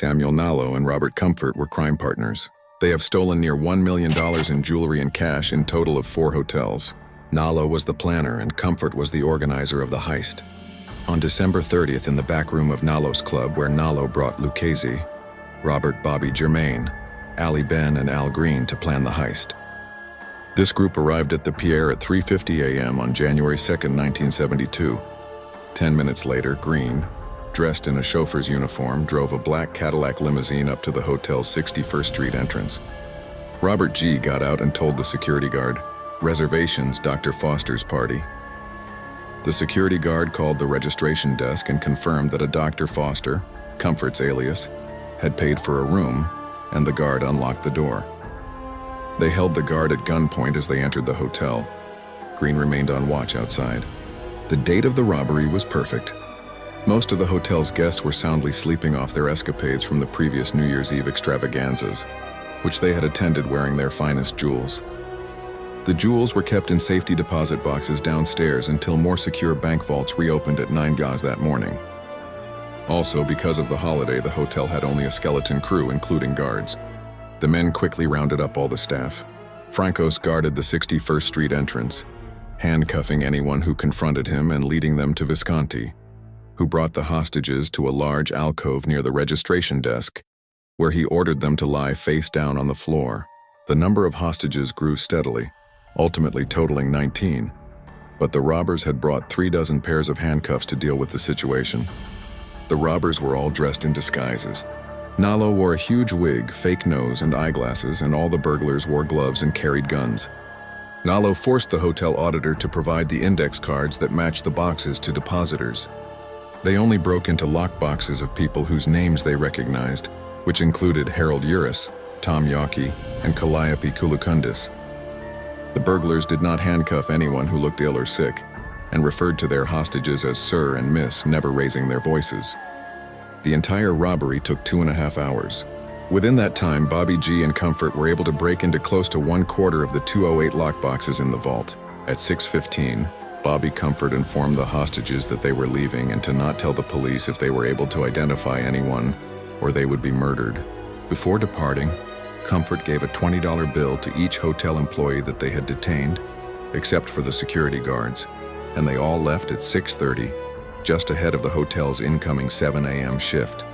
Samuel Nallo and Robert Comfort were crime partners. They have stolen near $1 million in jewelry and cash in total of 4 hotels. Nallo was the planner and Comfort was the organizer of the heist. On December 30th, in the back room of Nallo's club, where Nallo brought Lucchese, Robert Bobby Germain, Ali Ben, and Al Green to plan the heist. This group arrived at the Pierre at 3:50 a.m. on January 2nd, 1972. 10 minutes later, Green, dressed in a chauffeur's uniform, drove a black Cadillac limousine up to the hotel's 61st Street entrance. Robert G. got out and told the security guard, "Reservations, Dr. Foster's party." The security guard called the registration desk and confirmed that a Dr. Foster, Comfort's alias, had paid for a room, and the guard unlocked the door. They held the guard at gunpoint as they entered the hotel. Green remained on watch outside. The date of the robbery was perfect. Most of the hotel's guests were soundly sleeping off their escapades from the previous New Year's Eve extravaganzas, which they had attended wearing their finest jewels. The jewels were kept in safety deposit boxes downstairs until more secure bank vaults reopened at 9 GAs that morning. Also, because of the holiday, the hotel had only a skeleton crew, including guards. The men quickly rounded up all the staff. Francos guarded the 61st Street entrance, handcuffing anyone who confronted him and leading them to Visconti, who brought the hostages to a large alcove near the registration desk, where he ordered them to lie face down on the floor. The number of hostages grew steadily, ultimately totaling 19, but the robbers had brought 36 pairs of handcuffs to deal with the situation. The robbers were all dressed in disguises. Nallo wore a huge wig, fake nose, and eyeglasses, and all the burglars wore gloves and carried guns. Nallo forced the hotel auditor to provide the index cards that matched the boxes to depositors. They only broke into lock boxes of people whose names they recognized, which included Harold Uris, Tom Yawkey, and Calliope Kulukundis. The burglars did not handcuff anyone who looked ill or sick, and referred to their hostages as Sir and Miss, never raising their voices. The entire robbery took 2.5 hours. Within that time, Bobby G. and Comfort were able to break into close to 1/4 of the 208 lockboxes in the vault. At 6:15, Bobby Comfort informed the hostages that they were leaving and to not tell the police if they were able to identify anyone, or they would be murdered. Before departing, Comfort gave a $20 bill to each hotel employee that they had detained, except for the security guards, and they all left at 6:30, just ahead of the hotel's incoming 7 a.m. shift.